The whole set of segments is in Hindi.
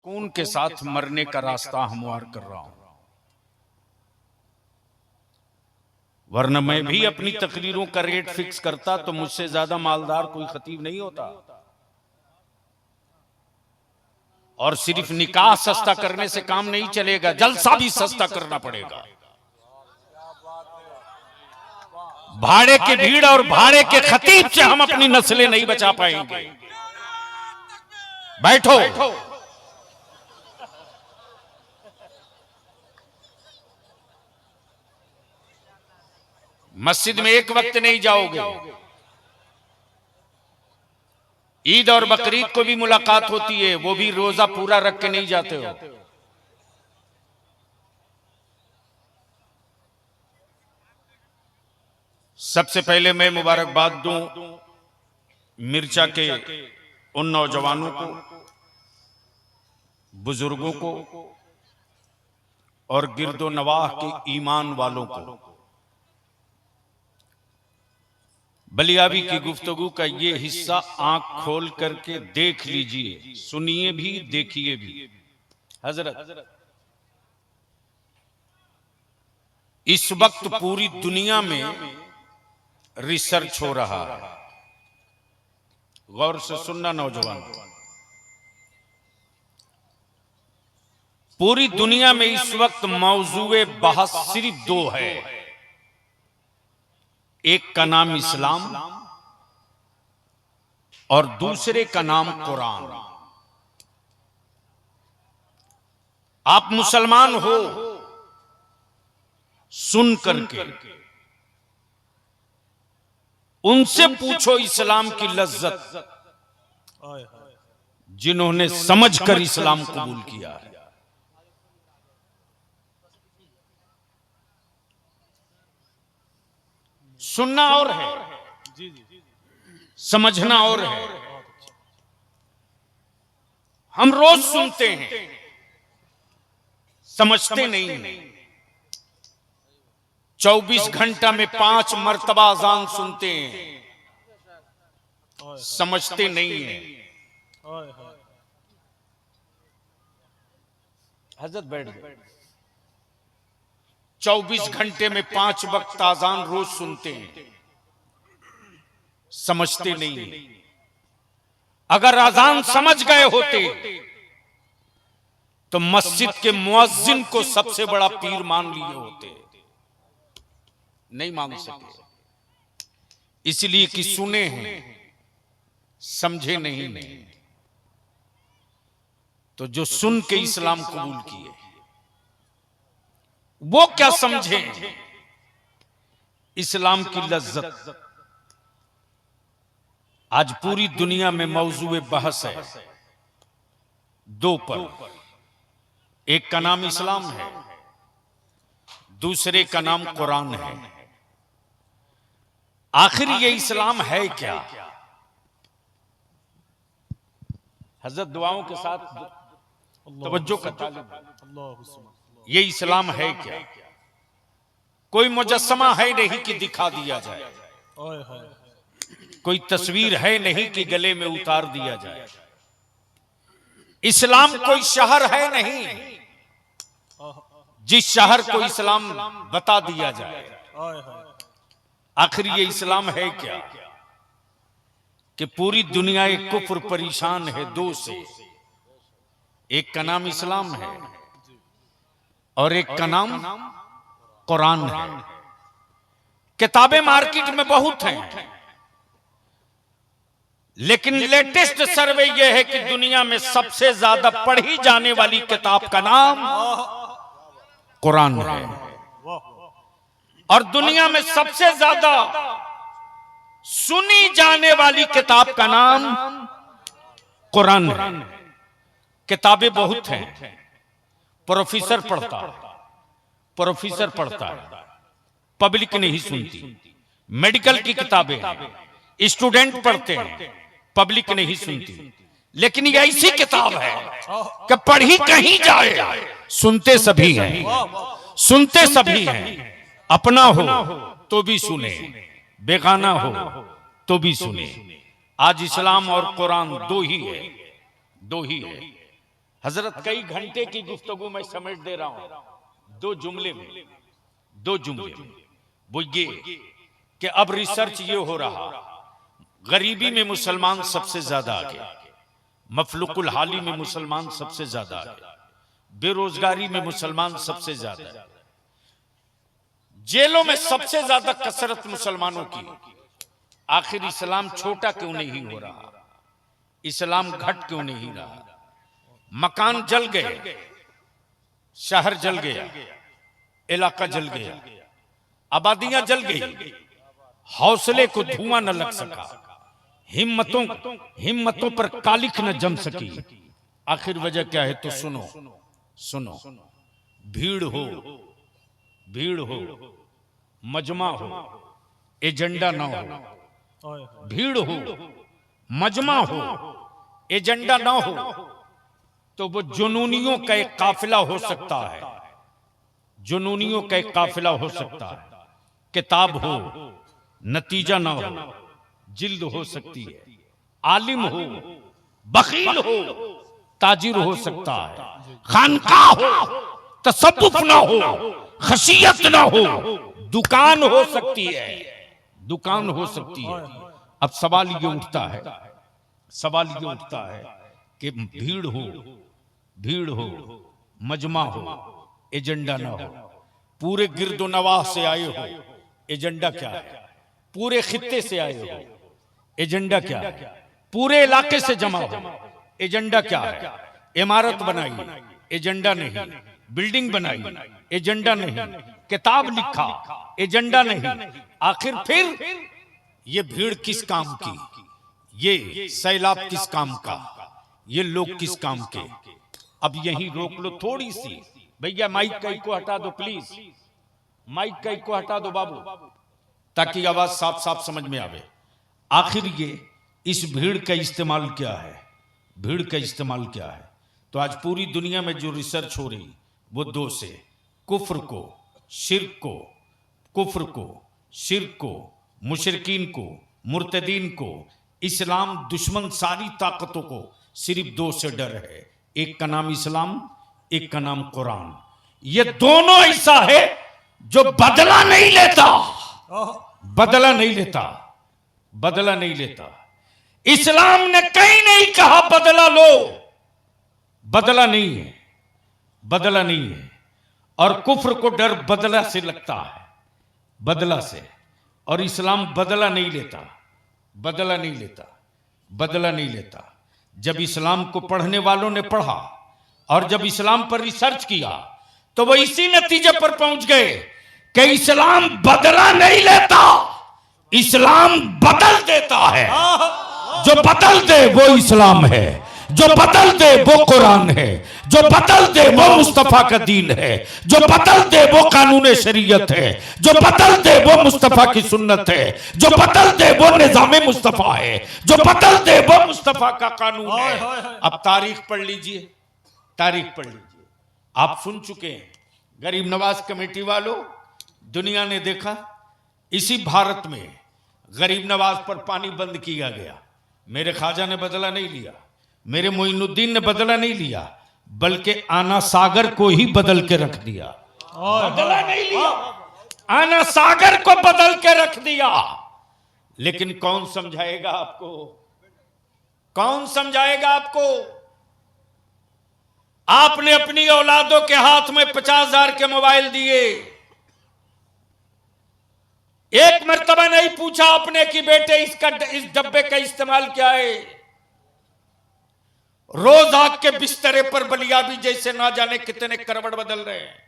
सुकून के साथ मरने का रास्ता हमवार कर रहा हूं, वरना मैं भी अपनी तकरीरों का रेट फिक्स करता तो मुझसे ज्यादा मालदार कोई खतीब नहीं होता। और सिर्फ निकाह सस्ता करने से काम नहीं चलेगा, जलसा भी सस्ता करना पड़ेगा। भाड़े की भीड़ और भाड़े के खतीब से हम अपनी नस्लें नहीं बचा पाएंगे। बैठो, मस्जिद में एक वक्त नहीं जाओगे, ईद और बकरीद को भी मुलाकात होती है, वो भी रोजा पूरा रख के नहीं जाते हो। सबसे पहले मैं मुबारकबाद दूं मिर्चा के उन नौजवानों को, बुजुर्गों को और गिरदो नवाह के ईमान वालों को। बलियाबी की गुफ्तगू का ये हिस्सा आंख खोल करके देख लीजिए, सुनिए भी देखिए भी। हजरत, इस वक्त पूरी दुनिया में रिसर्च हो रहा है, गौर से सुनना नौजवान। पूरी दुनिया में इस वक्त मौजूए बहस सिर्फ दो है, एक का नाम इस्लाम और दूसरे का नाम कुरान। आप मुसलमान हो सुन करके उनसे पूछो इस्लाम की लज्जत, जिन्होंने समझकर इस्लाम कबूल किया है। सुनना और है, समझना और है। हम रोज सुनते हैं, समझते नहीं हैं। 24 घंटा में 5 मर्तबा अजान सुनते हैं, समझते नहीं हैं। हजरत बैठ गए। 24 घंटे में 5 वक्त अजान रोज सुनते हैं, समझते नहीं हैं। अगर अजान समझ गए होते तो मस्जिद के मुअज्जिन को सबसे बड़ा पीर मान लिए होते, नहीं मान सके, इसलिए कि सुने हैं समझे नहीं हैं। तो जो सुन के इस्लाम कबूल किए वो क्या समझे इस्लाम की लज्जत। आज पूरी दुनिया में मौजूए बहस है दो पर, एक का नाम इस्लाम है, दूसरे का नाम कुरान है। आखिर ये इस्लाम है क्या? हजरत दुआओं के साथ तवज्जो करता, ये इस्लाम है क्या? कोई मुजस्समा है नहीं कि दिखा दिया जाए, कोई तस्वीर है नहीं कि गले में उतार दिया जाए। इस्लाम कोई शहर है नहीं जिस शहर को इस्लाम बता दिया जाए। आखिर ये इस्लाम है क्या कि पूरी दुनिया एक कुफ्र परेशान है दो से, एक का नाम इस्लाम है और एक का नाम कुरान है। किताबें मार्केट में बहुत हैं, लेकिन लेटेस्ट सर्वे यह है कि दुनिया में सबसे ज्यादा पढ़ी जाने वाली किताब का नाम कुरान है और दुनिया में सबसे ज्यादा सुनी जाने वाली किताब का नाम कुरान है। किताबें बहुत हैं, प्रोफेसर पढ़ता है, पब्लिक नहीं सुनती। मेडिकल की किताबें स्टूडेंट पढ़ते हैं, पब्लिक नहीं सुनती। लेकिन ये ऐसी किताब है कि पढ़ी कहीं जाए सुनते सभी हैं, सुनते सभी हैं। अपना हो तो भी सुने, बेगाना हो तो भी सुने। आज इस्लाम और कुरान दो ही है। हजरत कई घंटे की गुफ्तगू मैं समेट दे रहा हूं दो जुमले में वो ये कि अब रिसर्च ये हो रहा, गरीबी में मुसलमान सबसे ज्यादा आगे, मफलुकुल हाली में मुसलमान सबसे ज्यादा आगे, बेरोजगारी में मुसलमान सबसे ज्यादा, जेलों में सबसे ज्यादा कसरत मुसलमानों की। आखिर इस्लाम छोटा क्यों नहीं हो रहा? इस्लाम घट क्यों नहीं रहा? मकान जल गए, शहर जल गया, इलाका जल गया, आबादियां जल गई, हौसले को धुआं न लग सका, हिम्मतों पर कालिख न जम सकी। आखिर वजह क्या है? तो सुनो, भीड़ हो, मजमा हो, एजेंडा ना हो। भीड़ हो, मजमा हो, एजेंडा ना हो तो वो जुनूनियों का एक काफिला हो सकता है, जुनूनियों का एक काफिला हो सकता है। किताब हो, नतीजा ना हो, जिल्द हो सकती है। आलिम हो, बखील हो, ताजिर हो सकता है। खानकाह हो, तसव्वुफ ना हो, खशियत ना हो, दुकान हो सकती है, दुकान हो सकती है। अब सवाल ये उठता है कि भीड़ हो, मजमा हो, एजेंडा ना हो। पूरे गिरदो नवाह से आए हो, एजेंडा क्या है? पूरे खित्ते से आए हो, एजेंडा क्या है? पूरे इलाके से जमा हो, एजेंडा क्या है? इमारत बनाई, एजेंडा नहीं। बिल्डिंग बनाई, एजेंडा नहीं। किताब लिखा, एजेंडा नहीं। आखिर फिर ये भीड़ किस काम की? ये सैलाब किस काम का? ये लोग किस काम के? अब यहीं रोक लो थोड़ी सी। भैया माइक कई को हटा दो प्लीज, माइक कई को हटा दो बाबू, ताकि आवाज साफ साफ समझ में आवे। आखिर ये इस भीड़ का इस्तेमाल क्या है? भीड़ का इस्तेमाल क्या है? तो आज पूरी दुनिया में जो रिसर्च हो रही वो दो से, कुफ्र को, शिर्क को, मुशरिकीन को, मुर्तदीन को, इस्लाम दुश्मन सारी ताकतों को सिर्फ दो से डर है। एक का नाम इस्लाम, एक का नाम कुरान। ये दोनों ऐसा है जो बदला नहीं लेता, बदला नहीं लेता। इस्लाम ने कहीं नहीं कहा बदला लो, बदला नहीं है। और कुफ्र को डर बदला से लगता है, बदला से। और इस्लाम बदला नहीं लेता। जब इस्लाम को पढ़ने वालों ने पढ़ा और जब इस्लाम पर रिसर्च किया तो वो इसी नतीजे पर पहुंच गए कि इस्लाम बदला नहीं लेता, इस्लाम बदल देता है। जो बदल दे वो इस्लाम है, जो बदल दे वो कुरान है, जो बदल दे वो मुस्तफा का दीन है, जो बदल दे वो कानून शरीयत है, जो बदल दे वो मुस्तफा की सुन्नत है, जो बदल दे वो निजाम मुस्तफा है, जो बदल दे वो मुस्तफा का कानून है। अब तारीख पढ़ लीजिए। आप सुन चुके हैं, गरीब नवाज कमेटी वालों, दुनिया ने देखा इसी भारत में गरीब नवाज पर पानी बंद किया गया। मेरे ख्वाजा ने बदला नहीं लिया, मेरे मोइनुद्दीन ने बदला नहीं लिया, बल्कि आना सागर को ही बदल के रख दिया। बदला नहीं लिया, आना सागर को बदल के रख दिया। लेकिन कौन समझाएगा आपको? आपने अपनी औलादों के हाथ में 50,000 के मोबाइल दिए, एक मर्तबा नहीं पूछा आपने कि बेटे इस डब्बे का इस्तेमाल क्या है। रोज आग के बिस्तरे पर बलियाबी जैसे ना जाने कितने करवट बदल रहे हैं।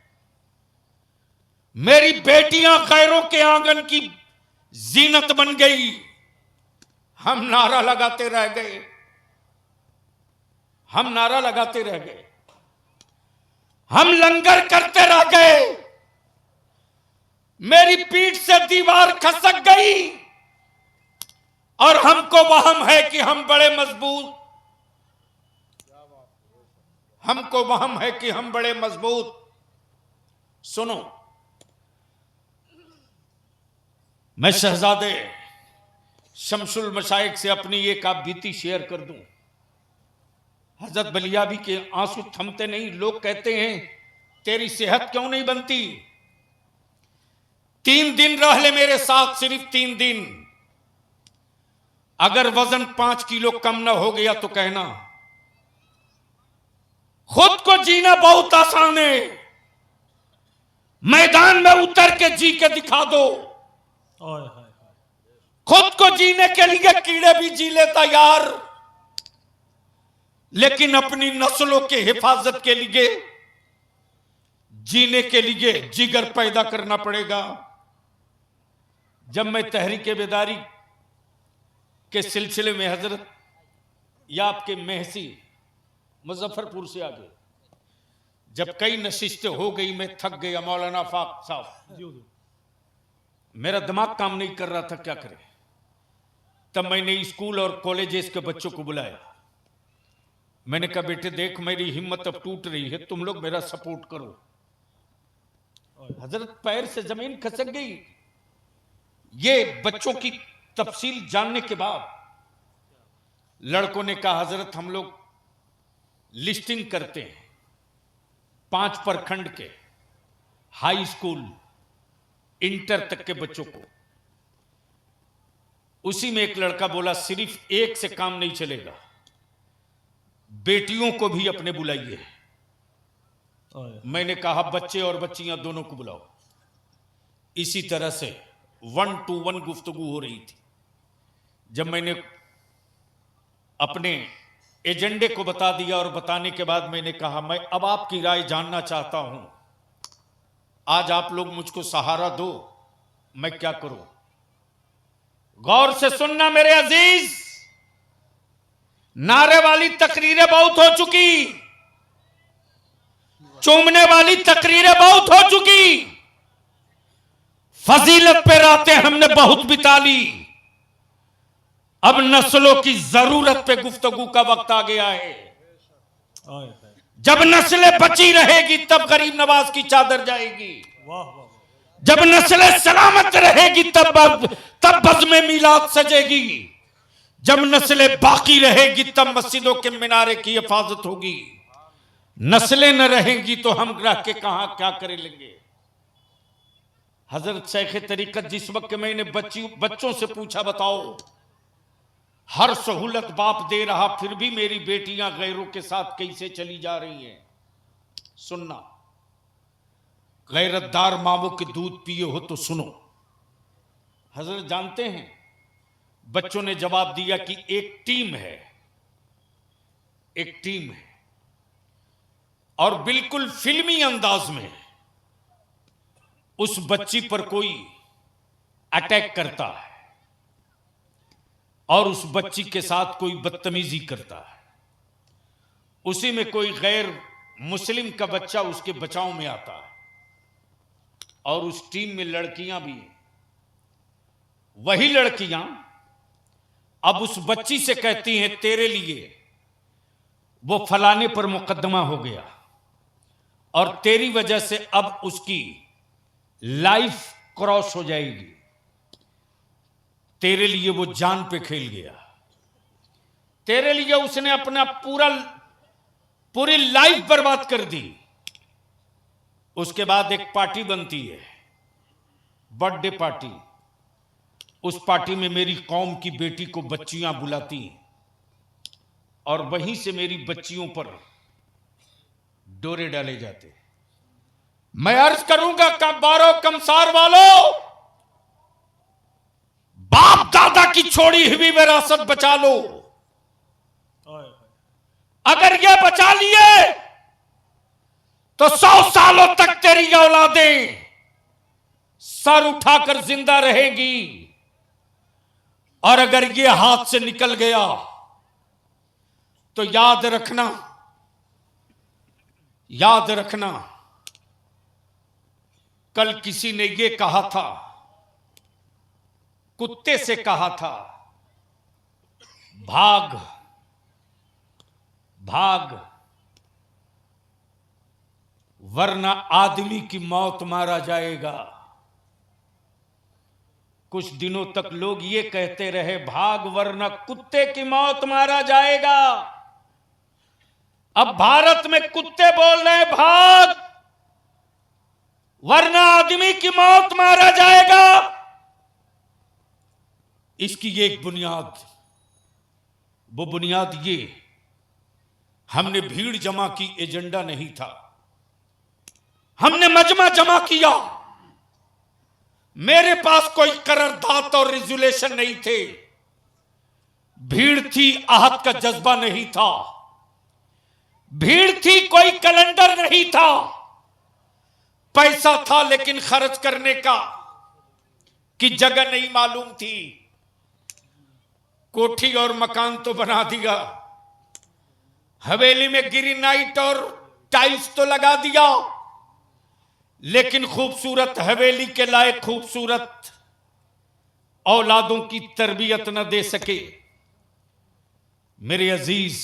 मेरी बेटियां गैरों के आंगन की जीनत बन गई, हम नारा लगाते रह गए, हम लंगर करते रह गए। मेरी पीठ से दीवार खसक गई और हमको वहम है कि हम बड़े मजबूत। सुनो, मैं शहजादे शमसुल मशाइख से अपनी एक आप बीती शेयर कर दूं। हजरत बलियाबी के आंसू थमते नहीं। लोग कहते हैं तेरी सेहत क्यों नहीं बनती? 3 दिन रह ले मेरे साथ, सिर्फ 3 दिन। अगर वजन 5 किलो कम ना हो गया तो कहना। खुद को जीना बहुत आसान है, मैदान में उतर के जी के दिखा दो। खुद को जीने के लिए कीड़े भी जी लेता यार, लेकिन अपनी नस्लों के हिफाजत के लिए, जीने के लिए जिगर पैदा करना पड़ेगा। जब मैं तहरीक बेदारी के सिलसिले में हजरत या आपके महसी मुजफ्फरपुर से आगे जब कई नशिस्तें हो गई, मैं थक गया। मौलाना फाक साहब, मेरा दिमाग काम नहीं कर रहा था, क्या करें। तब मैंने स्कूल और कॉलेजेस के बच्चों को बुलाया। मैंने कहा बेटे देख, मेरी हिम्मत अब टूट रही है, तुम लोग मेरा सपोर्ट करो। हजरत पैर से जमीन खसक गई। ये बच्चों की तफसील जानने के बाद लड़कों ने कहा हजरत हम लोग लिस्टिंग करते हैं 5 प्रखंड के हाई स्कूल इंटर तक के बच्चों को। उसी में एक लड़का बोला सिर्फ एक से काम नहीं चलेगा, बेटियों को भी अपने बुलाइए। मैंने कहा बच्चे और बच्चियां दोनों को बुलाओ। इसी तरह से 1 to 1 गुफ्तगू हो रही थी। जब मैंने अपने एजेंडे को बता दिया और बताने के बाद मैंने कहा मैं अब आपकी राय जानना चाहता हूं, आज आप लोग मुझको सहारा दो, मैं क्या करूं। गौर से सुनना मेरे अजीज, नारे वाली तकरीरें बहुत हो चुकी, चूमने वाली तकरीरें बहुत हो चुकी, फजीलत पे रातें हमने बहुत बिता ली। अब नस्लों की जरूरत पे गुफ्तगू का वक्त आ गया है। जब नस्लें बची रहेगी तब गरीब नवाज की चादर जाएगी। जब नस्लें सलामत रहेगी तब बज़्म मिलाद सजेगी। जब नस्लें बाकी रहेगी तब मस्जिदों के मिनारे की हिफाजत होगी। नस्लें न रहेंगी तो हम रह के कहां क्या करे लेंगे। हजरत शेख तरीकत जिस वक्त मैंने बच्चों से पूछा बताओ, हर सहूलत बाप दे रहा फिर भी मेरी बेटियां गैरों के साथ कैसे चली जा रही हैं। सुनना, गैरतदार मामों के दूध पिए हो तो सुनो। हजरत जानते हैं, बच्चों ने जवाब दिया कि एक टीम है, एक टीम है, और बिल्कुल फिल्मी अंदाज में उस बच्ची पर कोई अटैक करता है और उस बच्ची के साथ कोई बदतमीजी करता है। उसी में कोई गैर मुस्लिम का बच्चा उसके बचाव में आता है और उस टीम में लड़कियां भी हैं। वही लड़कियां अब उस बच्ची से कहती हैं तेरे लिए वो फलाने पर मुकदमा हो गया और तेरी वजह से अब उसकी लाइफ क्रॉस हो जाएगी, तेरे लिए वो जान पे खेल गया, तेरे लिए उसने अपना पूरी लाइफ बर्बाद कर दी। उसके बाद एक पार्टी बनती है, बर्थडे पार्टी। उस पार्टी में मेरी कौम की बेटी को बच्चियां बुलाती और वहीं से मेरी बच्चियों पर डोरे डाले जाते। मैं अर्ज करूंगा कब्बारों कमसार वालों, बाप दादा की छोड़ी हुई विरासत बचा लो। अगर ये बचा लिए तो 100 सालों तक तेरी औलादें सर उठाकर जिंदा रहेगी, और अगर ये हाथ से निकल गया तो याद रखना, याद रखना, कल किसी ने ये कहा था, कुत्ते से कहा था भाग भाग वरना आदमी की मौत मारा जाएगा। कुछ दिनों तक लोग ये कहते रहे भाग वरना कुत्ते की मौत मारा जाएगा। अब भारत में कुत्ते बोल रहे हैं भाग, वरना आदमी की मौत मारा जाएगा। इसकी एक बुनियाद, वो बुनियाद ये, हमने भीड़ जमा की, एजेंडा नहीं था। हमने मजमा जमा किया। मेरे पास कोई करारदाद और रेजुलेशन नहीं थे। भीड़ थी, आहत का जज्बा नहीं था। भीड़ थी, कोई कैलेंडर नहीं था। पैसा था लेकिन खर्च करने का की जगह नहीं मालूम थी। कोठी और मकान तो बना दिया, हवेली में ग्रेनाइट और टाइल्स तो लगा दिया, लेकिन खूबसूरत हवेली के लायक खूबसूरत औलादों की तरबियत न दे सके। मेरे अजीज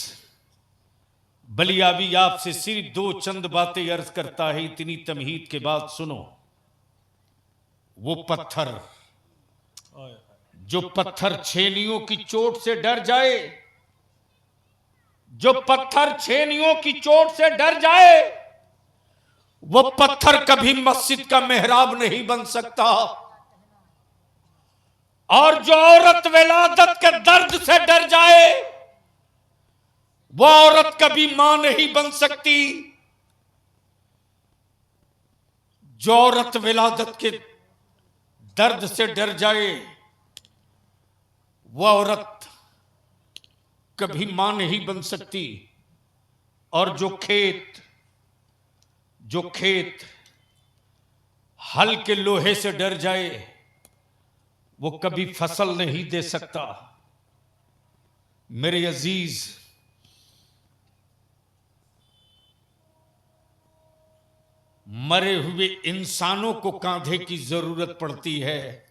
बलियावी, आपसे सिर्फ दो चंद बातें अर्ज करता है, इतनी तमहीद के बाद सुनो। वो पत्थर, जो पत्थर छेनियों की चोट से डर जाए, जो पत्थर छेनियों की चोट से डर जाए, वो पत्थर कभी मस्जिद का मेहराब नहीं बन सकता। और जो औरत विलादत के दर्द से डर जाए, वो औरत कभी मां नहीं बन सकती। जो औरत विलादत के दर्द से डर जाए, वो औरत कभी मां नहीं बन सकती। और जो खेत हल के लोहे से डर जाए, वो कभी फसल नहीं दे सकता। मेरे अजीज, मरे हुए इंसानों को कांधे की जरूरत पड़ती है,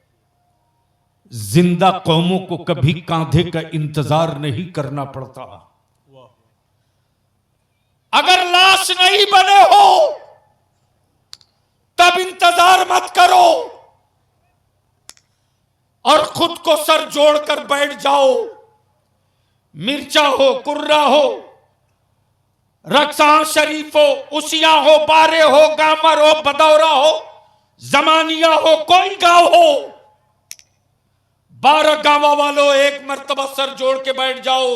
जिंदा कौमों को कभी कांधे का इंतजार नहीं करना पड़ता। अगर लाश नहीं बने हो तब इंतजार मत करो और खुद को सर जोड़कर बैठ जाओ। मिर्चा हो, कुर्रा हो, रक्सान शरीफ हो, उसिया हो, बारे हो, गामर हो, बदौरा हो, जमानिया हो, कोई गांव हो, 12 गांव वालों एक मर्तबा सर जोड़ के बैठ जाओ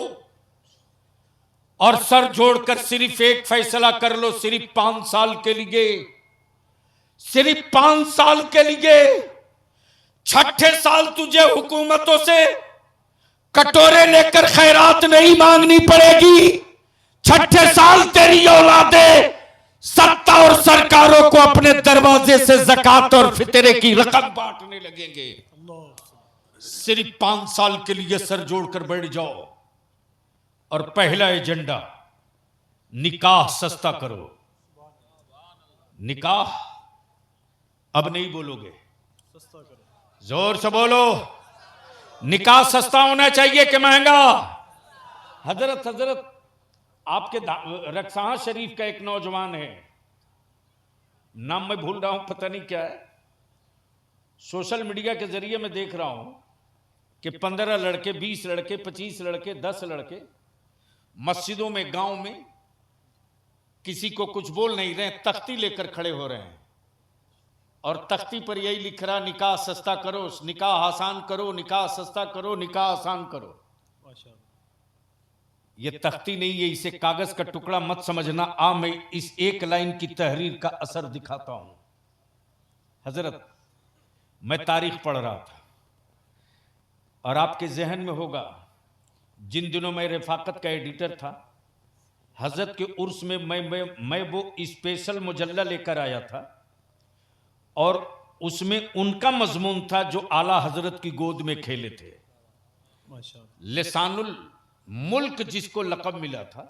और सर जोड़कर सिर्फ एक फैसला कर लो, सिर्फ 5 साल के लिए, सिर्फ 5 साल के लिए। छठे साल तुझे हुकूमतों से कटोरे लेकर खैरात नहीं मांगनी पड़ेगी। छठे साल तेरी औलादे सत्ता और सरकारों को अपने दरवाजे से ज़कात और फितरे की रकम बांटने लगेंगे। सिर्फ 5 साल के लिए सर जोड़कर बैठ जाओ। और पहला एजेंडा, निकाह सस्ता करो। निकाह, अब नहीं बोलोगे, जोर से बोलो। निकाह सस्ता होना चाहिए कि महंगा? हजरत आपके रक्सान शरीफ का एक नौजवान है, नाम मैं भूल रहा हूं, पता नहीं क्या है। सोशल मीडिया के जरिए मैं देख रहा हूं कि 15 लड़के, 20 लड़के, 25 लड़के, 10 लड़के मस्जिदों में, गांव में किसी को कुछ बोल नहीं रहे, तख्ती लेकर खड़े हो रहे हैं और तख्ती पर यही लिख रहा, निकाह सस्ता करो, निकाह आसान करो, निकाह सस्ता करो, निकाह आसान करो। ये तख्ती नहीं है, इसे कागज का टुकड़ा मत समझना। मैं इस एक लाइन की तहरीर का असर दिखाता हूं। हजरत, मैं तारीख पढ़ रहा था और आपके जहन में होगा, जिन दिनों मैं रफाकत का एडिटर था, हजरत के उर्स में मैं वो स्पेशल मुजल्ला लेकर आया था और उसमें उनका मजमून था जो आला हजरत की गोद में खेले थे। लिसानुल मुल्क जिसको लक़ब मिला था,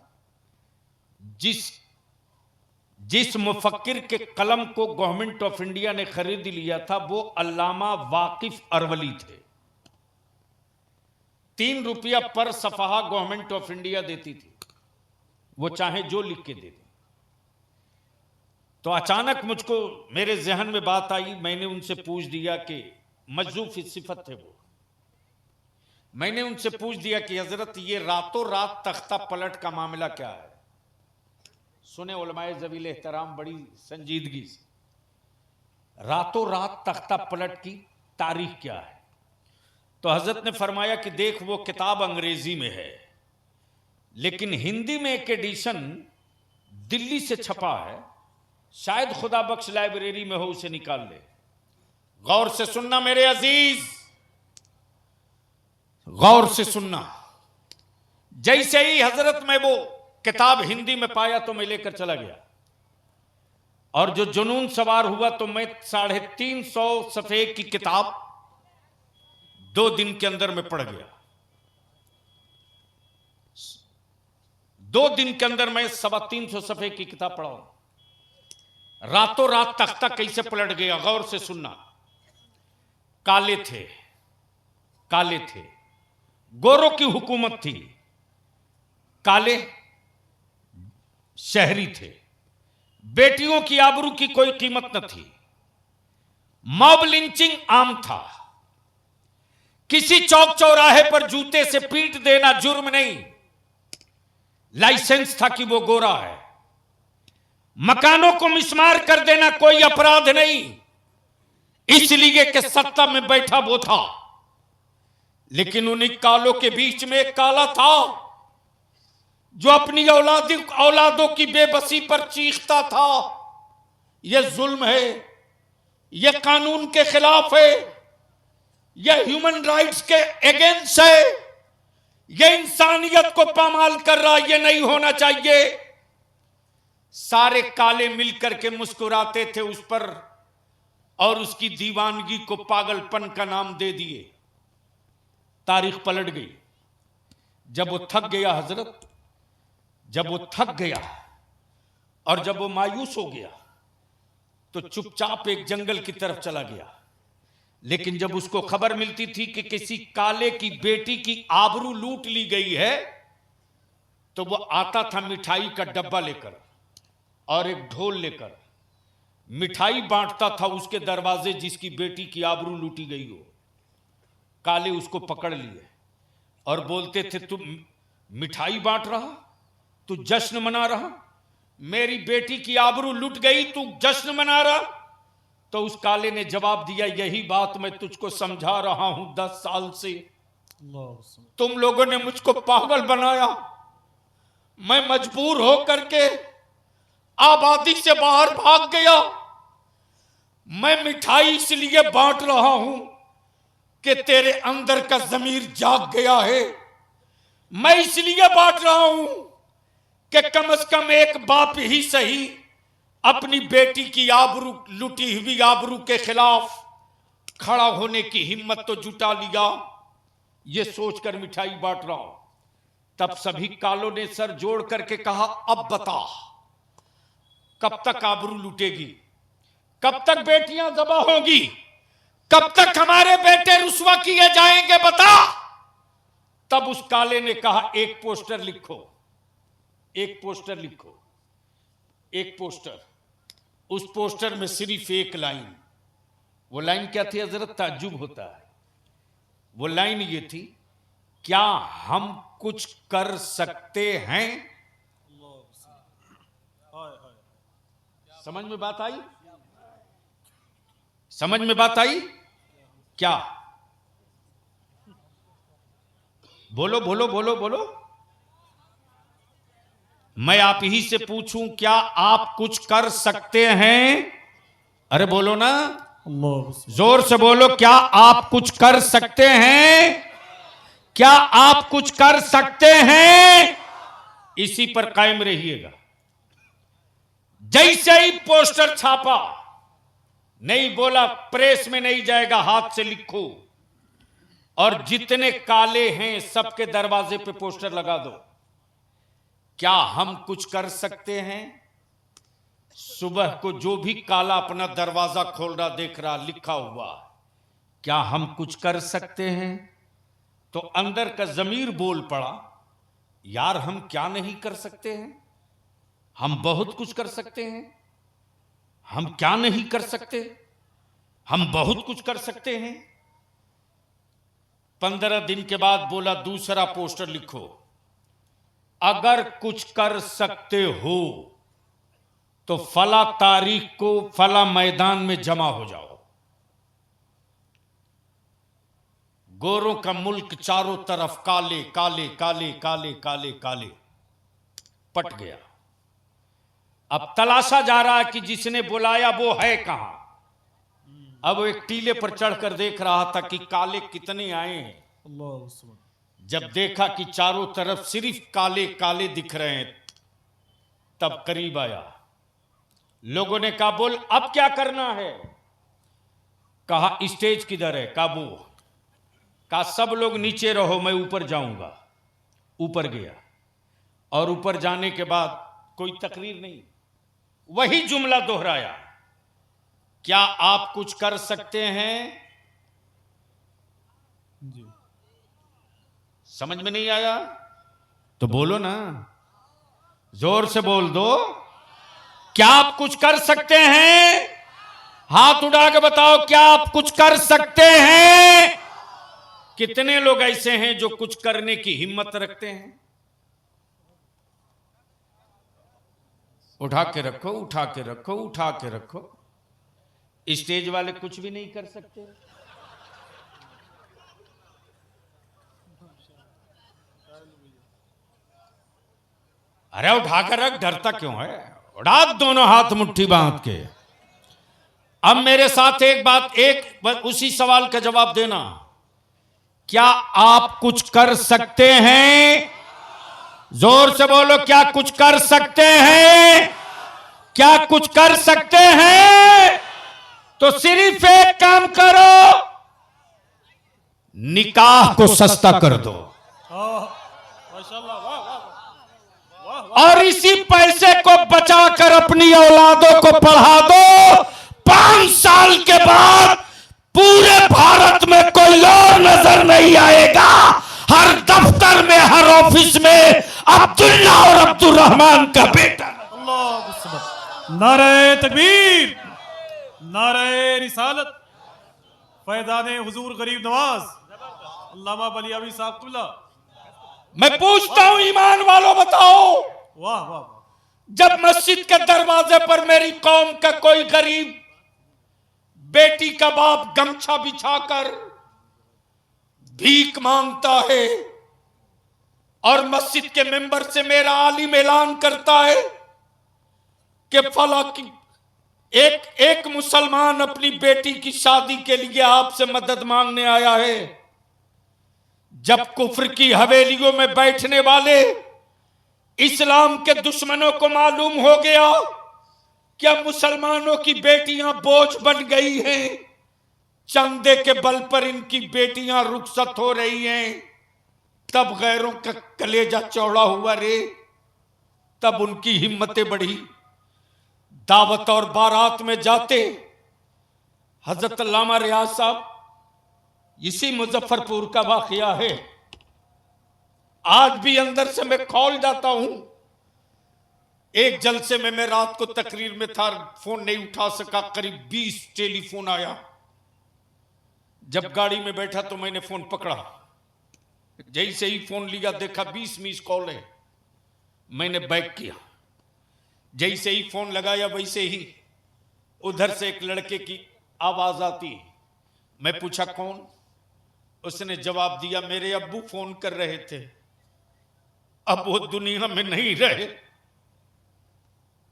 जिस मुफक्किर के कलम को गवर्नमेंट ऑफ इंडिया ने खरीद लिया था, वो अल्लामा वाकिफ अरवली थे। 3 रुपया पर सफहा गवर्नमेंट ऑफ इंडिया देती थी, वो चाहे जो लिख के दे दे। तो अचानक मुझको मेरे जहन में बात आई, मैंने उनसे पूछ दिया कि मजजूफ सिफत थे वो, मैंने उनसे पूछ दिया कि हजरत ये रातों रात तख्ता पलट का मामला क्या है? सुने उलमाए ज़वील एहतराम बड़ी संजीदगी से, रातों रात तख्ता पलट की तारीख क्या है? तो हजरत ने फरमाया कि देख, वो किताब अंग्रेजी में है, लेकिन हिंदी में एक एडिशन दिल्ली से छपा है, शायद खुदा बख्श लाइब्रेरी में हो, उसे निकाल ले। गौर से सुनना मेरे अजीज, गौर से सुनना। जैसे ही हजरत में वो किताब हिंदी में पाया तो मैं लेकर चला गया, और जो जुनून सवार हुआ तो मैं 350 सफ़े की किताब 2 दिन के अंदर में पढ़ गया। 2 दिन के अंदर मैं 350 सफ़े की किताब पढ़ा हूं। रातों रात तख्ता कैसे पलट गया, गौर से सुनना। काले थे, काले थे, गोरों की हुकूमत थी, काले शहरी थे, बेटियों की आबरू की कोई कीमत न थी, मॉब लिंचिंग आम था, किसी चौक चौराहे पर जूते से पीट देना जुर्म नहीं, लाइसेंस था कि वो गोरा है, मकानों को मिस्मार कर देना कोई अपराध नहीं, इसलिए कि सत्ता में बैठा वो था। लेकिन उन्हीं कालों के बीच में एक काला था जो अपनी औलादों की बेबसी पर चीखता था, यह जुल्म है, यह कानून के खिलाफ है, यह ह्यूमन राइट्स के अगेंस्ट है, यह इंसानियत को पामाल कर रहा, यह नहीं होना चाहिए। सारे काले मिलकर के मुस्कुराते थे उस पर और उसकी दीवानगी को पागलपन का नाम दे दिए। तारीख पलट गई। जब वो थक गया हजरत, जब वो थक गया और जब वो मायूस हो गया तो चुपचाप एक जंगल की तरफ चला गया। लेकिन जब उसको खबर मिलती थी कि किसी काले की बेटी की आबरू लूट ली गई है, तो वो आता था मिठाई का डब्बा लेकर और एक ढोल लेकर, मिठाई बांटता था उसके दरवाजे जिसकी बेटी की आबरू लूटी गई हो। काले उसको पकड़ लिए और बोलते थे, तू मिठाई बांट रहा, तू जश्न मना रहा, मेरी बेटी की आबरू लुट गई, तू जश्न मना रहा? तो उस काले ने जवाब दिया, यही बात मैं तुझको समझा रहा हूं 10 साल से, तुम लोगों ने मुझको पागल बनाया, मैं मजबूर होकर के आबादी से बाहर भाग गया, मैं मिठाई इसलिए बांट रहा हूं कि तेरे अंदर का जमीर जाग गया है, मैं इसलिए बांट रहा हूं कि कम से कम एक बाप ही सही अपनी बेटी की आबरू, लुटी हुई आबरू के खिलाफ खड़ा होने की हिम्मत तो जुटा लिया। ये सोचकर मिठाई बांट रहा हूं। तब सभी कालों ने सर जोड़ करके कहा, अब बता कब तक आबरू लूटेगी, कब तक बेटियां ज़बा होंगी, कब तक हमारे बेटे रुस्वा किए जाएंगे, बता। तब उस काले ने कहा, एक पोस्टर लिखो, एक पोस्टर लिखो, एक पोस्टर। उस पोस्टर में सिर्फ एक लाइन, वो लाइन क्या थी हजरत, ताज्जुब होता है। वो लाइन ये थी, क्या हम कुछ कर सकते हैं? समझ में बात आई? समझ में बात आई? क्या? बोलो बोलो बोलो बोलो। मैं आप ही से पूछूं, क्या आप कुछ कर सकते हैं? अरे बोलो ना, जोर से बोलो, क्या आप कुछ कर सकते हैं? क्या आप कुछ कर सकते हैं? इसी पर कायम रहिएगा। जैसे ही पोस्टर छापा, नहीं बोला प्रेस में नहीं जाएगा, हाथ से लिखो और जितने काले हैं सबके दरवाजे पे पोस्टर लगा दो, क्या हम कुछ कर सकते हैं? सुबह को जो भी काला अपना दरवाजा खोल रहा देख रहा, लिखा हुआ, क्या हम कुछ कर सकते हैं? तो अंदर का जमीर बोल पड़ा, यार हम क्या नहीं कर सकते हैं, हम बहुत कुछ कर सकते हैं, हम क्या नहीं कर सकते, हम बहुत कुछ कर सकते हैं। 15 दिन के बाद बोला, दूसरा पोस्टर लिखो, अगर कुछ कर सकते हो तो फला तारीख को फला मैदान में जमा हो जाओ। गोरों का मुल्क चारों तरफ काले काले काले काले काले काले पट गया। अब तलाशा जा रहा है कि जिसने बुलाया वो है कहां। अब वो एक टीले पर चढ़कर देख रहा था कि काले कितने आए हैं। जब देखा कि चारों तरफ सिर्फ काले काले दिख रहे हैं, तब करीब आया। लोगों ने कहा बोल अब क्या करना है। कहा स्टेज किधर है। काबू। कहा सब लोग नीचे रहो, मैं ऊपर जाऊंगा। ऊपर गया और ऊपर जाने के बाद कोई तकरीर नहीं, वही जुमला दोहराया, क्या आप कुछ कर सकते हैं। जी। समझ में नहीं आया तो बोलो ना, जोर से बोल दो। क्या आप कुछ कर सकते हैं। हाथ उठा के बताओ, क्या आप कुछ कर सकते हैं। कितने लोग ऐसे हैं जो कुछ करने की हिम्मत रखते हैं। उठा के रखो, उठा के रखो, उठा के रखो। स्टेज वाले कुछ भी नहीं कर सकते। अरे उठा कर रख, डरता क्यों है। उठा दोनों हाथ मुट्ठी बांध के। अब मेरे साथ एक बात, एक उसी सवाल का जवाब देना। क्या आप कुछ कर सकते हैं। जोर से बोलो, क्या कुछ कर सकते हैं। क्या कुछ कर सकते हैं। तो सिर्फ एक काम करो, निकाह को सस्ता कर दो और इसी पैसे को बचाकर अपनी औलादों को पढ़ा दो। 5 साल के बाद पूरे भारत में कोई और नजर नहीं आएगा। हर दफ्तर में, हर ऑफिस में अब्दुल्ला और अब्दुल रहमान का बेटा। नारे तकबीर, नारे रिसालत, फैजाने हुजूर गरीब नवाज अल्लामा बलियावी साहब कुल्ला। मैं पूछता हूं ईमान वालों, बताओ। वाह वाह वाह। जब मस्जिद के दरवाजे पर मेरी कौम का कोई गरीब बेटी का बाप गमछा बिछाकर भीख मांगता है और मस्जिद के मेंबर से मेरा आलिम ऐलान करता है कि फला की एक मुसलमान अपनी बेटी की शादी के लिए आपसे मदद मांगने आया है। जब कुफ्र की हवेलियों में बैठने वाले इस्लाम के दुश्मनों को मालूम हो गया कि मुसलमानों की बेटियां बोझ बन गई हैं, चंदे के बल पर इनकी बेटियां रुखसत हो रही हैं, तब गैरों का कलेजा चौड़ा हुआ रे। तब उनकी हिम्मतें बढ़ी। दावत और बारात में जाते हजरत अल्लामा रियाज साहब, इसी मुजफ्फरपुर का वाकया है। आज भी अंदर से मैं खौल जाता हूं। एक जलसे में मैं रात को तकरीर में था, फोन नहीं उठा सका। करीब 20 टेलीफोन आया। जब गाड़ी में बैठा तो मैंने फोन पकड़ा। जैसे ही फोन लिया देखा 20 मिस कॉल है। मैंने बैक किया। जैसे ही फोन लगाया वैसे ही उधर से एक लड़के की आवाज आती। मैं पूछा कौन। उसने जवाब दिया मेरे अब्बू फोन कर रहे थे, अब वो दुनिया में नहीं रहे।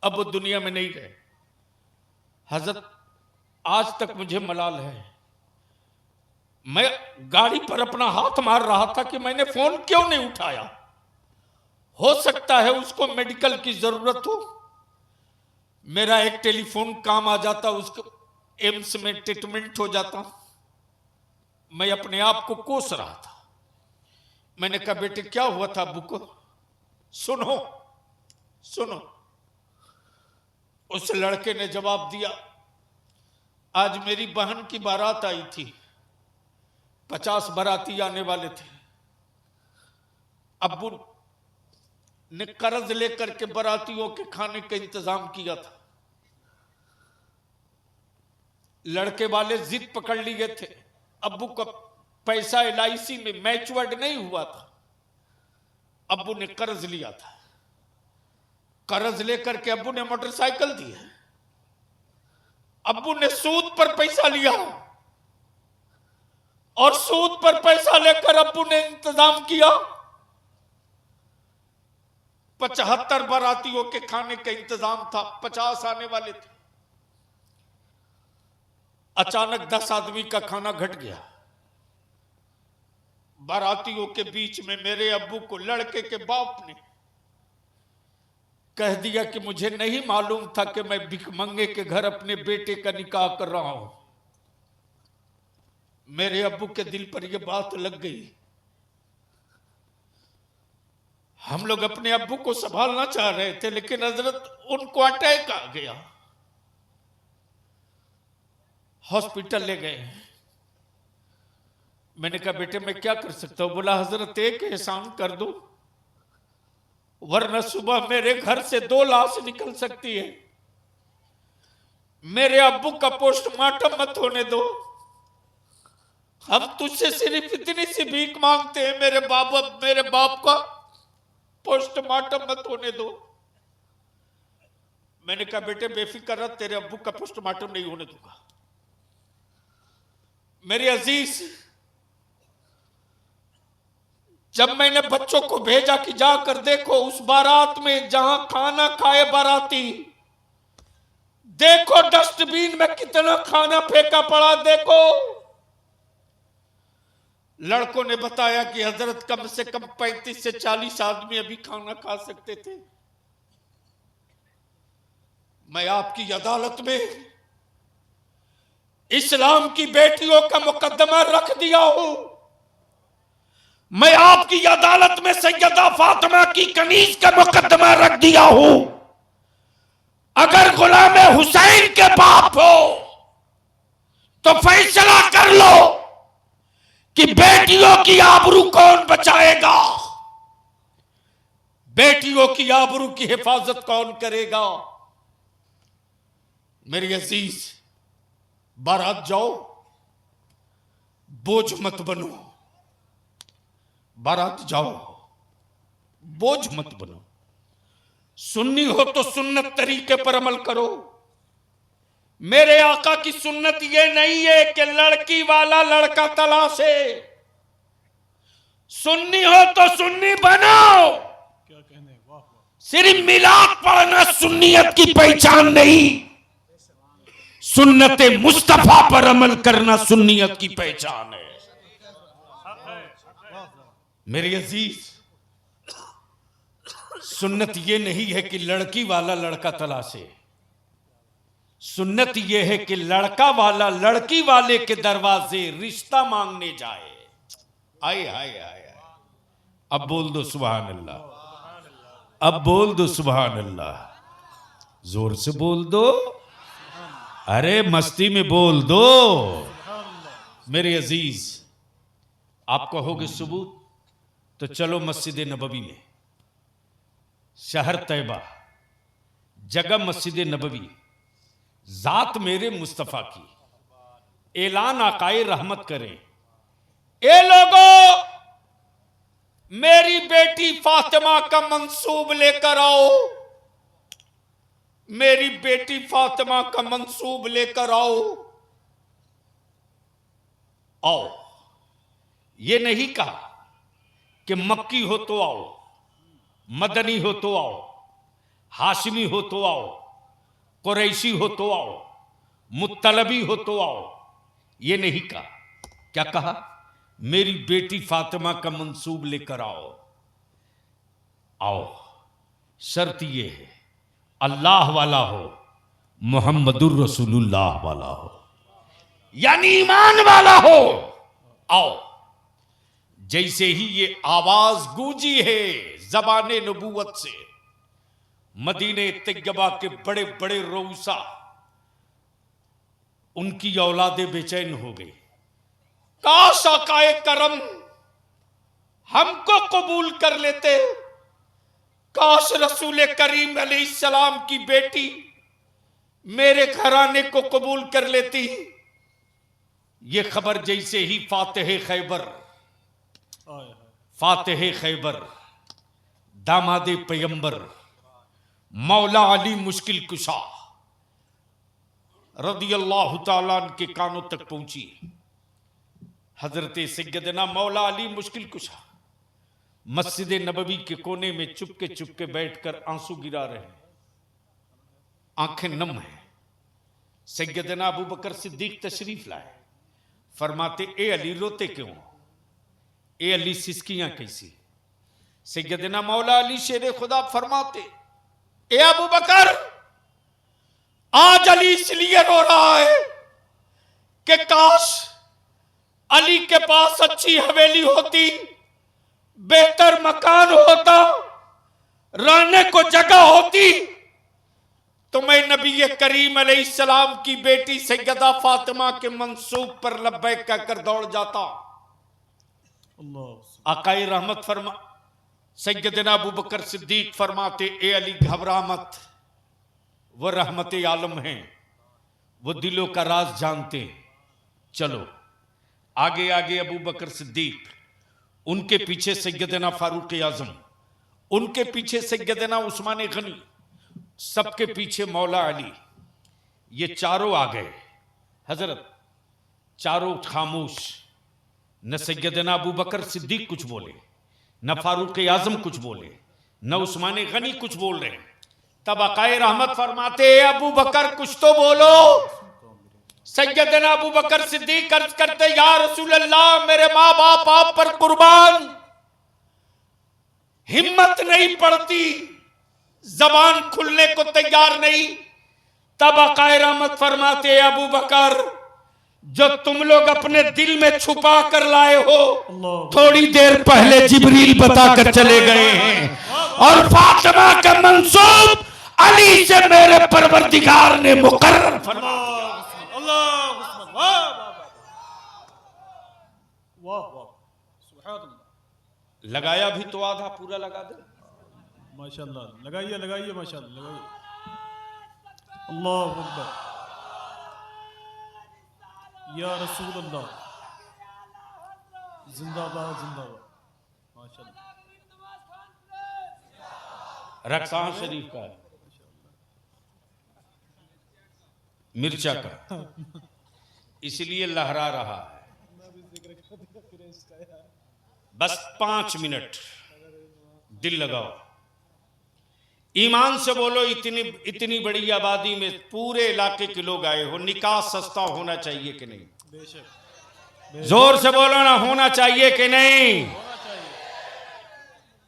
अब वो दुनिया में नहीं रहे। हजरत आज तक मुझे मलाल है। मैं गाड़ी पर अपना हाथ मार रहा था कि मैंने फोन क्यों नहीं उठाया। हो सकता है उसको मेडिकल की जरूरत हो। मेरा एक टेलीफोन काम आ जाता, उसको एम्स में ट्रीटमेंट हो जाता। मैं अपने आप को कोस रहा था। मैंने कहा बेटे क्या हुआ था अब्बू को। सुनो सुनो। उस लड़के ने जवाब दिया आज मेरी बहन की बारात आई थी, 50 बाराती आने वाले थे। अब्बू ने कर्ज लेकर के बारातियों के खाने का इंतजाम किया था। लड़के वाले जिद पकड़ लिए थे। अब्बू का पैसा LIC में मैच्योर्ड नहीं हुआ था। अब्बू ने कर्ज लिया था। कर्ज लेकर के अब्बू ने मोटरसाइकिल दी है, अब्बू ने सूद पर पैसा लिया और सूद पर पैसा लेकर अब्बू ने इंतजाम किया 75 बारातियों के खाने का इंतजाम था, 50 आने वाले थे। अचानक 10 आदमी का खाना घट गया। बारातियों के बीच में मेरे अब्बू को लड़के के बाप ने कह दिया कि मुझे नहीं मालूम था कि मैं भिखमंगे के घर अपने बेटे का निकाह कर रहा हूं। मेरे अब्बू के दिल पर यह बात लग गई। हम लोग अपने अब्बू को संभालना चाह रहे थे, लेकिन हजरत उनको अटैक आ गया, हॉस्पिटल ले गए। मैंने कहा बेटे मैं क्या कर सकता हूं? बोला हजरत एक एहसान कर दो, वरना सुबह मेरे घर से 2 लाश निकल सकती है। मेरे अब्बू का पोस्टमार्टम मत होने दो, हम तुझसे सिर्फ इतनी सी भीख मांगते हैं, मेरे बाप का पोस्टमार्टम मत होने दो। मैंने कहा बेटे बेफिक्र रह, तेरे अब्बू का पोस्टमार्टम नहीं होने दूंगा। मेरे अजीज, जब मैंने बच्चों को भेजा कि जाकर देखो उस बारात में जहां खाना खाए बाराती, देखो डस्टबिन में कितना खाना फेंका पड़ा, देखो। लड़कों ने बताया कि हजरत कम से कम 35 से 40 आदमी अभी खाना खा सकते थे। मैं आपकी अदालत में इस्लाम की बेटियों का मुकदमा रख दिया हूं। मैं आपकी अदालत में सैयदा फातिमा की कनीज का मुकदमा रख दिया हूं। अगर गुलाम हुसैन के बाप हो तो फैसला कर लो कि बेटियों की आबरू कौन बचाएगा, बेटियों की आबरू की हिफाजत कौन करेगा। मेरी अजीज, बारात जाओ, बोझ मत बनो। बारात जाओ, बोझ मत बनो। सुन्नी हो तो सुन्नत तरीके पर अमल करो। मेरे आका की सुन्नत यह नहीं है कि लड़की वाला लड़का तलाशे। सुन्नी हो तो सुन्नी बनो। क्या कहने, वाह वाह। सिर्फ मिलाद पढ़ना सुन्नियत की पहचान नहीं, सुन्नत मुस्तफा पर अमल करना सुन्नियत की पहचान है। मेरे अजीज, सुन्नत ये नहीं है कि लड़की वाला लड़का तलाशे। सुन्नत ये है कि लड़का वाला लड़की वाले के दरवाजे रिश्ता मांगने जाए। आए हाय हाय, अब बोल दो सुभान अल्लाह, अब बोल दो सुभान अल्लाह, जोर से बोल दो, अरे मस्ती में बोल दो। मेरे अजीज, आप कहोगे सबूत, तो चलो मस्जिद नबवी में, शहर तैयबा, जगह मस्जिद नबवी, जात मेरे मुस्तफा की, ऐलान आकाए रहमत करें, ए लोगों मेरी बेटी फातिमा का मंसूब लेकर आओ, मेरी बेटी फातिमा का मंसूब लेकर आओ। आओ, ये नहीं कहा कि मक्की हो तो आओ, मदनी हो तो आओ, हाशिमी हो तो आओ, कुरैशी हो तो आओ, मुत्तलबी हो तो आओ। ये नहीं कहा। क्या कहा? मेरी बेटी फातिमा का मंसूब लेकर आओ। आओ, शर्त यह है अल्लाह वाला हो, मुहम्मदुर रसूलुल्लाह वाला हो, यानी ईमान वाला हो। आओ। जैसे ही ये आवाज गूंजी है ज़बाने नबूवत से, मदीने तैयबा के बड़े बड़े रऊसा, उनकी औलादे बेचैन हो गई। काश आकाए करम हमको कबूल कर लेते, काश रसूल करीम अलैहिस्सलाम की बेटी मेरे घराने को कबूल कर लेती। ये खबर जैसे ही फातिह खैबर, फातिह खैबर, दामादे पैगंबर, मौला अली मुश्किल कुशा रदी अल्लाह तआला अन्हु के कानों तक पहुंची। हजरत सैयदना मौला अली मुश्किल कुशा मस्जिद नबवी के कोने में चुपके बैठकर आंसू गिरा रहे हैं, आंखें नम हैं। सैयदना अबू बकर सिद्दीक तशरीफ लाए, फरमाते ए अली रोते क्यों, ए अली सिसकियां कैसी। सैयदना मौला अली शेर खुदा फरमाते ए अबू बकर, आज अली इसलिए रो रहा है कि काश अली के पास अच्छी हवेली होती, बेहतर मकान होता, रहने को जगह होती, तो मैं नबी करीम अलैहिस्सलाम की बेटी सैयदा फातिमा के मंसूब पर लब्बैक कहकर दौड़ जाता। आकाए रहमत फरमा सैयदना अबू बकर सिद्दीक फरमाते ए अली घबरा मत, वो रहमत आलम हैं, वो दिलों का राज जानते हैं। चलो आगे आगे अबू बकर सिद्दीक, उनके पीछे सैयदना फारूक आजम, उनके पीछे सैयदना उस्मान गनी, सबके पीछे मौला अली। ये चारों आ गए। हजरत चारों खामोश, न सैयदना अबू बकर सिद्दीक कुछ बोले, न फारूक आजम कुछ बोले, न उस्मान गनी कुछ बोल रहे। तब आकाए रहमत फरमाते अबू बकर कुछ तो बोलो। सैयदना अबू बकर सिद्दीक अर्ज करते या रसूल अल्लाह, मेरे माँ बाप आप पर कुर्बान, हिम्मत नहीं पड़ती, जबान खुलने को तैयार नहीं। तब आकाए रहमत फरमाते अबू बकर, जो तुम लोग अपने दिल में छुपा कर लाए हो, थोड़ी देर पहले जिब्रील बताकर चले गए हैं, और फातिमा का मंसूब अली से मेरे परवरदिगार ने मुकर्रर फरमा दिया। लगाया भी तो आधा पूरा लगा दे। माशाल्लाह, लगाइए लगाइए, माशाल्लाह लगाइए। अल्लाह अकबर, या रसूल अल्लाह, जिंदाबाद जिंदाबाद। माशाल्लाह, रक्सान शरीफ का है, मिर्चा का, इसलिए लहरा रहा है। बस 5 मिनट दिल लगाओ, ईमान से बोलो। इतनी बड़ी आबादी में पूरे इलाके के लोग आए हो, निकाह सस्ता होना चाहिए कि नहीं? बेशक। जोर से बोलो ना, होना चाहिए कि नहीं?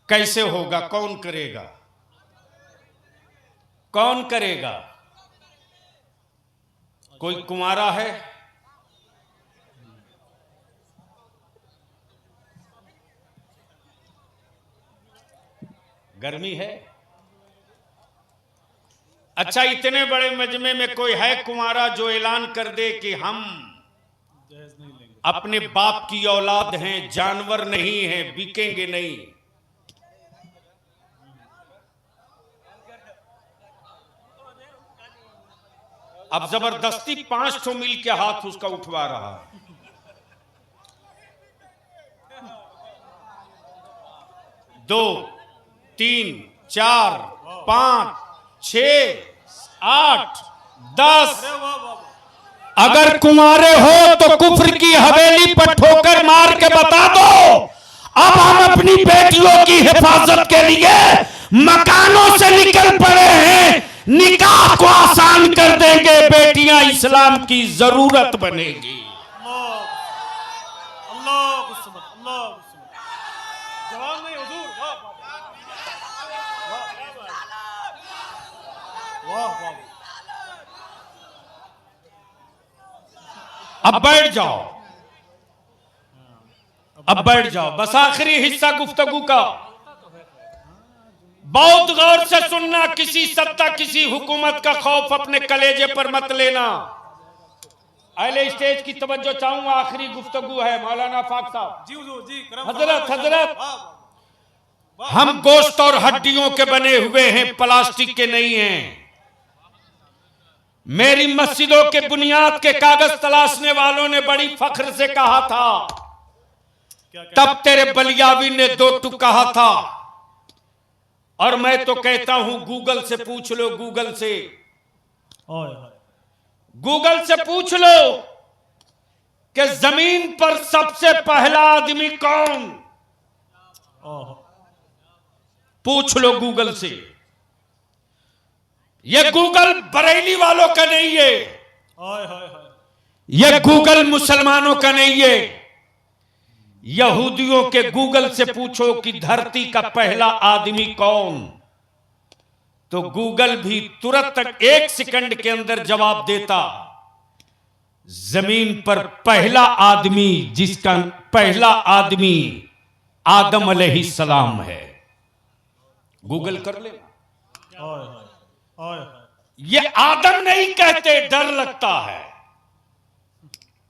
कैसे होगा? कौन करेगा? कौन करेगा? कोई कुंवारा है? गर्मी है? अच्छा, इतने बड़े मजमे में कोई है कुंवारा जो ऐलान कर दे कि हम जहेज नहीं लेंगे, अपने बाप की औलाद हैं, जानवर नहीं हैं, बिकेंगे नहीं? अब जबरदस्ती 5 मिल के हाथ उसका उठवा रहा है। 2 3 4 5 6 8 10। अगर कुंवारे हो तो कुफ्र की हवेली पर ठोकर मार के बता दो, अब हम अपनी बेटियों की हिफाजत के लिए मकानों से निकल पड़े हैं, निकाह को आसान कर देंगे, बेटियां इस्लाम की जरूरत बनेगी। जवान नहीं हुजूर, वाह वाह। अब बैठ जाओ, अब बैठ जाओ, बस आखिरी हिस्सा गुफ्तगू का। बहुत गौर से सुनना, किसी सत्ता किसी हुकूमत का खौफ अपने कलेजे पर मत लेना। अहले स्टेज की तवज्जो चाहूंगा, आखिरी गुफ्तगू है। मौलाना फाक साहब जी हुजूर जी, हजरत हम गोश्त और हड्डियों के बने हुए हैं, प्लास्टिक के नहीं हैं। मेरी मस्जिदों के बुनियाद के कागज तलाशने वालों ने बड़ी फख्र से कहा था, तब तेरे बलियावी ने 2 टुक कहा था, और मैं तो कहता हूं गूगल से पूछ लो, गूगल से, गूगल से पूछ लो कि जमीन पर सबसे पहला आदमी कौन, पूछ लो गूगल से। ये गूगल बरेली वालों का नहीं है, ये गूगल मुसलमानों का नहीं है। यहूदियों के गूगल से पूछो कि धरती का पहला आदमी कौन, तो गूगल भी तुरंत तक 1 सेकंड के अंदर जवाब देता, जमीन पर पहला आदमी, जिसका पहला आदमी आदम अलैहिस्सलाम है। गूगल कर ले। ये आदम नहीं कहते, डर लगता है,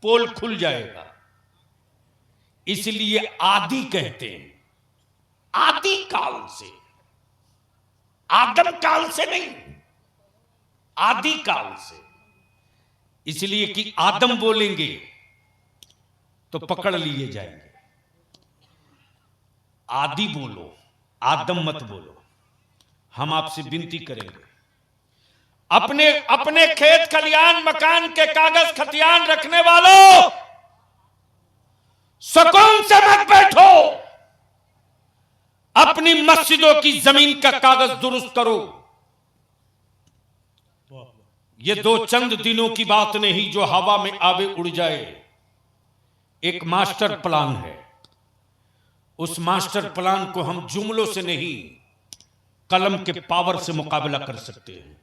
पोल खुल जाएगा, इसलिए आदि कहते हैं। आदि काल से, आदम काल से नहीं, आदि काल से। इसलिए कि आदम बोलेंगे तो पकड़ लिए जाएंगे। आदि बोलो, आदम मत बोलो। हम आपसे विनती करेंगे, अपने अपने खेत खलियान मकान के कागज खतियान रखने वालों, सुकून से मत बैठो, अपनी मस्जिदों की जमीन का कागज दुरुस्त करो। ये 2 चंद दिनों की बात नहीं जो हवा में आवे उड़ जाए। एक मास्टर प्लान है, उस मास्टर प्लान को हम जुमलों से नहीं, कलम के पावर से मुकाबला कर सकते हैं।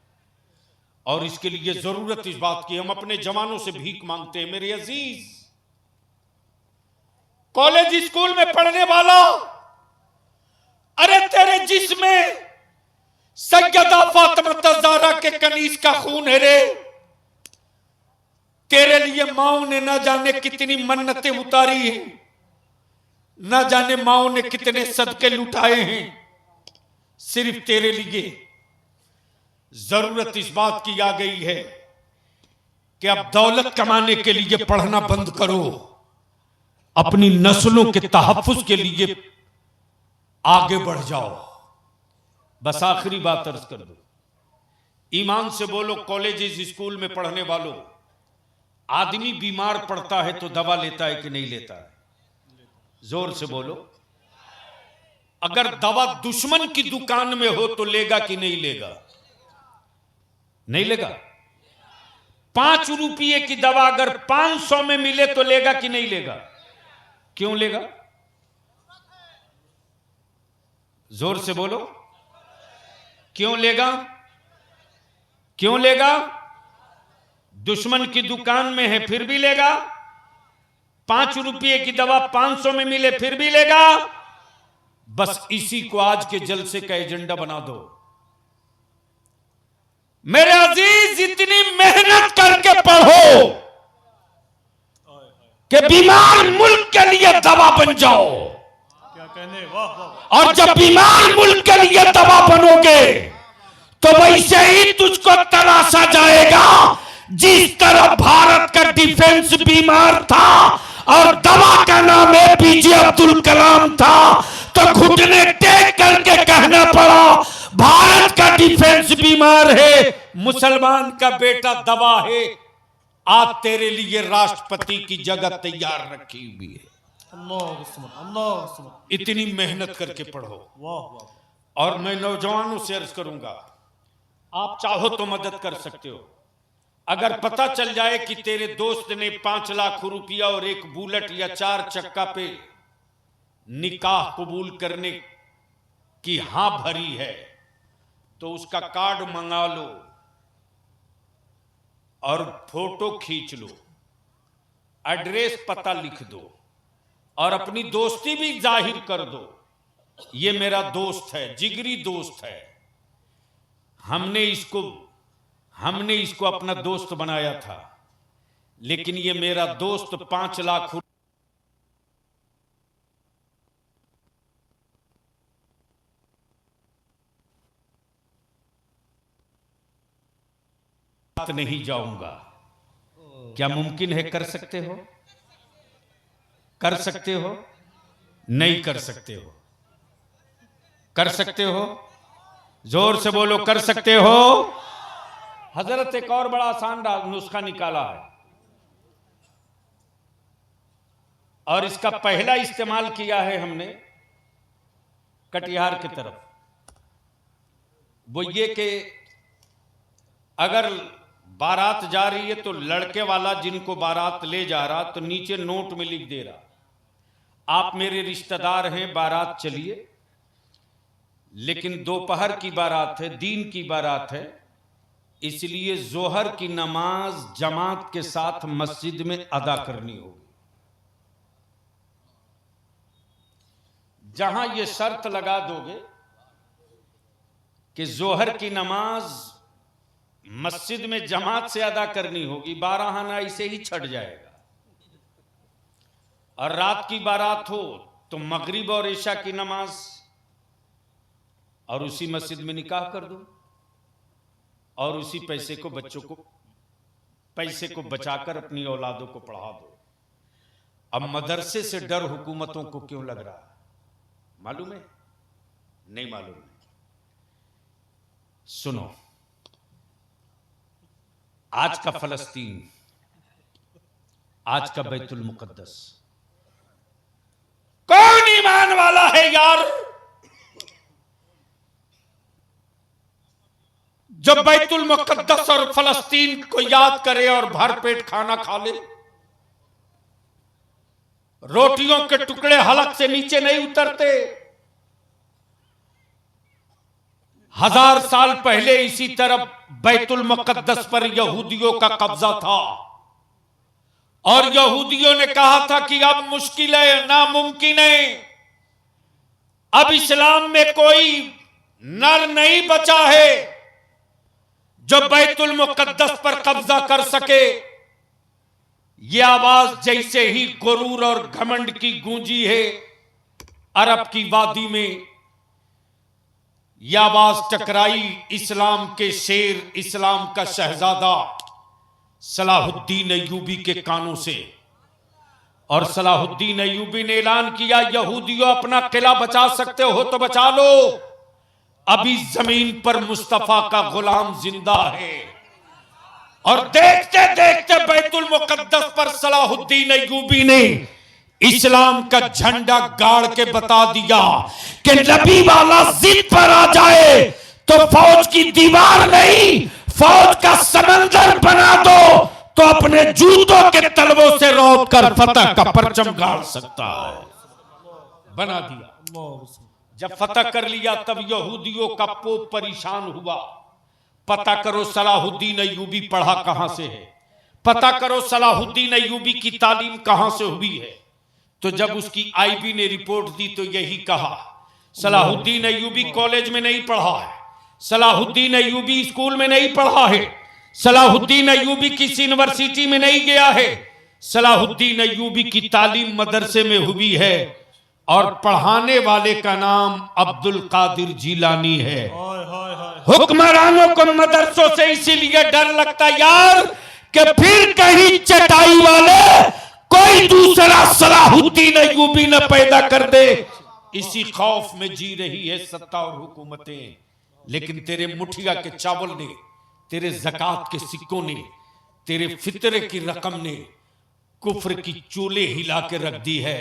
और इसके लिए जरूरत इस बात की, हम अपने जवानों से भीख मांगते हैं। मेरे अजीज, कॉलेज स्कूल में पढ़ने वाला, अरे तेरे जिसमें सैयदा फातिमा ज़हरा के कनीज का खून है रे। तेरे लिए माओ ने ना जाने कितनी मन्नतें उतारी हैं, ना जाने माओ ने कितने सदके लुटाए हैं सिर्फ तेरे लिए। जरूरत इस बात की आ गई है कि अब दौलत कमाने के लिए पढ़ना बंद करो, अपनी नस्लों के तहफ्फुज के लिए आगे बढ़ जाओ। बस आखिरी बात अर्ज कर दो, ईमान से बोलो, कॉलेज स्कूल में पढ़ने वालों, आदमी बीमार पड़ता है तो दवा लेता है कि नहीं लेता है? जोर से बोलो। अगर दवा दुश्मन की दुकान में हो तो लेगा कि नहीं लेगा? नहीं लेगा। 5 रुपये की दवा अगर 500 में मिले तो लेगा कि नहीं लेगा? क्यों लेगा? जोर से बोलो, क्यों लेगा? क्यों लेगा? दुश्मन की दुकान में है फिर भी लेगा। 5 रुपये की दवा 500 में मिले फिर भी लेगा। बस इसी को आज के जलसे का एजेंडा बना दो। मेरे अजीज, इतनी मेहनत करके पढ़ो कि बीमार मुल्क के लिए दवा बन जाओ। क्या कहने, वाह वाह। और जब बीमार मुल्क के लिए दवा बनोगे तो वैसे ही तुझको तराशा जाएगा जिस तरह भारत का डिफेंस बीमार था और दवा का नाम एपीजे अब्दुल कलाम था, तो घुटने टेक करके कहना पड़ा भारत का डिफेंस बीमार है, मुसलमान का बेटा दवा है। आज तेरे लिए राष्ट्रपति की जगह तैयार रखी हुई है। अल्लाह, इतनी मेहनत करके पढ़ो। वाह वाह। और मैं नौजवानों से अर्ज करूंगा, आप चाहो तो मदद कर सकते हो। अगर पता चल जाए कि तेरे दोस्त ने 5 लाख रुपया और एक बुलेट या 4 चक्का पे निकाह कबूल करने की हां भरी है, तो उसका कार्ड मंगा लो और फोटो खींच लो, एड्रेस पता लिख दो और अपनी दोस्ती भी जाहिर कर दो। ये मेरा दोस्त है, जिगरी दोस्त है, हमने इसको अपना दोस्त बनाया था, लेकिन ये मेरा दोस्त 5 लाख नहीं जाऊंगा। क्या मुमकिन है? कर सकते हो? कर सकते हो? नहीं कर सकते हो? कर सकते हो? जोर से बोलो, कर सकते हो। हजरत एक और बड़ा आसान नुस्खा निकाला है और इसका पहला इस्तेमाल किया है हमने कटिहार की तरफ। वो ये कि अगर बारात जा रही है तो लड़के वाला जिनको बारात ले जा रहा तो नीचे नोट में लिख दे रहा, आप मेरे रिश्तेदार हैं, बारात चलिए, लेकिन दोपहर की बारात है, दीन की बारात है, इसलिए जोहर की नमाज जमात के साथ मस्जिद में अदा करनी होगी। जहां ये शर्त लगा दोगे कि जोहर की नमाज मस्जिद में जमात से अदा करनी होगी, 12 आना इसे ही छट जाएगा। और रात की बारात हो तो मगरिब और ईशा की नमाज और उसी मस्जिद में निकाह कर दो और उसी पैसे को बच्चों को पैसे को बचाकर अपनी औलादों को पढ़ा दो। अब मदरसे से डर हुकूमतों को क्यों लग रहा है मालूम है? नहीं मालूम है। सुनो, आज का फलस्तीन, आज का बैतुल मुकद्दस, कौन ईमान वाला है यार जो बैतुल मुकद्दस और फलस्तीन को याद करे और भरपेट खाना खा ले? रोटियों के टुकड़े हलक से नीचे नहीं उतरते। 1000 साल पहले इसी तरफ बैतुल मुकद्दस पर यहूदियों का कब्जा था और यहूदियों ने कहा था कि अब मुश्किल है, नामुमकिन है, अब इस्लाम में कोई नर नहीं बचा है जो बैतुल मुकद्दस पर कब्जा कर सके। यह आवाज जैसे ही गुरूर और घमंड की गूंजी है अरब की वादी में, यह आवाज टकराई इस्लाम के शेर, इस्लाम का शहजादा सलाहुद्दीन अय्यूबी के कानों से। और सलाहुद्दीन अय्यूबी ने ऐलान किया, यहूदियों अपना किला बचा सकते हो तो बचा लो, अभी जमीन पर मुस्तफा का गुलाम जिंदा है। और देखते देखते बैतुल मुकद्दस पर सलाहुद्दीन अय्यूबी ने इस्लाम का झंडा गाड़ के बता दिया कि नबी वाला जिद पर आ जाए तो फौज की दीवार नहीं, फौज का समंदर बना दो तो अपने जूतों के तलवों से रोक कर फतह का परचम गाड़ सकता है। बना दिया। जब फतह कर लिया तब यहूदियों का पोप परेशान हुआ। पता करो सलाहुद्दीन अय्यूबी पढ़ा कहां से है, पता करो सलाहुद्दीन अय्यूबी की तालीम कहां से हुई है। तो जब उसकी आईबी ने रिपोर्ट दी तो यही कहा, सलाहुद्दीन अय्यूबी कॉलेज में नहीं पढ़ा है, सलाहुद्दीन अय्यूबी स्कूल में नहीं पढ़ा है, सलाहुद्दीन अय्यूबी किसी यूनिवर्सिटी में नहीं गया है, सलाहुद्दीन अय्यूबी की तालीम मदरसे में हुई है और पढ़ाने वाले का नाम अब्दुल कादिर जीलानी है। हुक्मरानों को मदरसों से इसीलिए डर लगता यार कि फिर कहीं चटाई वाले कोई दूसरा सलाहुद्दीन अय्यूबी न पैदा कर दे। इसी खौफ में जी रही है सत्ता और हुकूमतें। लेकिन तेरे मुठिया के चावल ने, तेरे ज़कात के सिक्कों ने, तेरे फितरे की रकम ने कुफ्र की चूले हिला के रख दी है।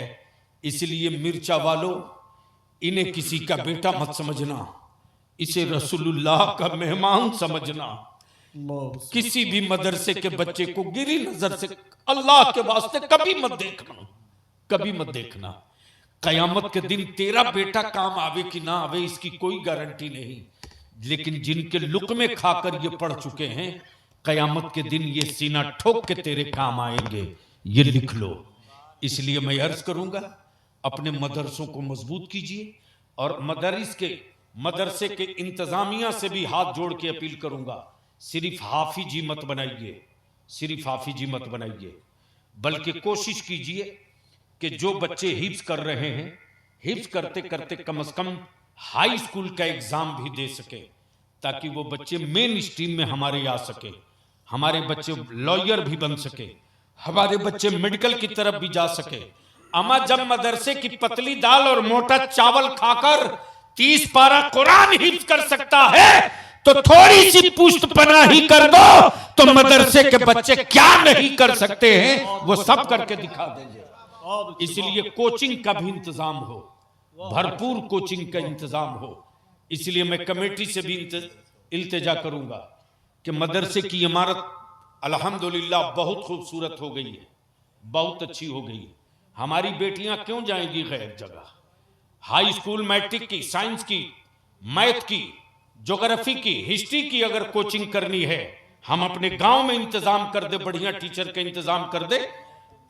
इसलिए मिर्चा वालों, इन्हें किसी का बेटा मत समझना, इसे रसूलुल्लाह का मेहमान समझना। किसी भी मदरसे के बच्चे को गिरी नजर से अल्लाह के वास्ते कभी मत देखना, कभी मत देखना। कयामत के दिन तेरा बेटा काम आवे कि ना आवे इसकी कोई गारंटी नहीं, लेकिन जिनके लुकमे खाकर ये पढ़ चुके हैं, कयामत के दिन ये सीना ठोक के तेरे काम आएंगे, ये लिख लो। इसलिए मैं अर्ज करूंगा, अपने मदरसों को मजबूत कीजिए और मदरसे के इंतजामिया से भी हाथ जोड़ के अपील करूंगा, सिर्फ हाफिजी मत बनाइए, सिर्फ हाफिजी मत बनाइए, बल्कि कोशिश कीजिए कि जो बच्चे हिफ्ज कर रहे हैं, हिफ्ज करते करते कम से कम हाई स्कूल का एग्जाम भी दे सके, ताकि वो बच्चे मेन स्ट्रीम में हमारे आ सके, हमारे बच्चे लॉयर भी बन सके, हमारे बच्चे मेडिकल की तरफ भी जा सके। अमा जब मदरसे की पतली दाल और मोटा चावल खाकर 30 पारा कुरान हिफ्ज कर सकता है तो थोड़ी सी पुष्ट पनाही कर दो तो मदरसे के बच्चे क्या नहीं कर सकते हैं वो सब करके दिखा देंगे। इसलिए कोचिंग का भी इंतजाम हो, भरपूर कोचिंग का इंतजाम हो। इसलिए मैं कमेटी से भी इल्तिजा करूंगा कि मदरसे की इमारत अल्हम्दुलिल्लाह बहुत खूबसूरत हो गई है, बहुत अच्छी हो गई है। हमारी बेटियां क्यों जाएंगी गैर जगह? हाई स्कूल मैट्रिक की, साइंस की, मैथ की, ज्योग्राफी की, हिस्ट्री की अगर कोचिंग करनी है, हम अपने गांव में इंतजाम कर दे, बढ़िया टीचर का इंतजाम कर दे,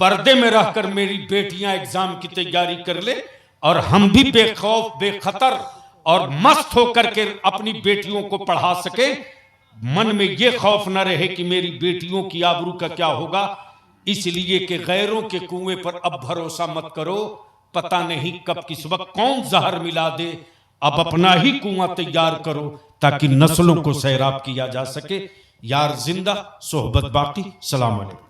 पर्दे में रहकर मेरी बेटियां एग्जाम की तैयारी कर ले और हम भी बेखौफ बेखतर और मस्त होकर के अपनी बेटियों को पढ़ा सके। मन में ये खौफ न रहे कि मेरी बेटियों की आबरू का क्या होगा। इसलिए कि गैरों के कुएं पर अब भरोसा मत करो, पता नहीं कब किस वक्त कौन जहर मिला दे। अब अपना ही कुआं तैयार करो ताकि नस्लों को सैराब किया जा सके। यार जिंदा, सोहबत बाकी। सलाम अलैकुम।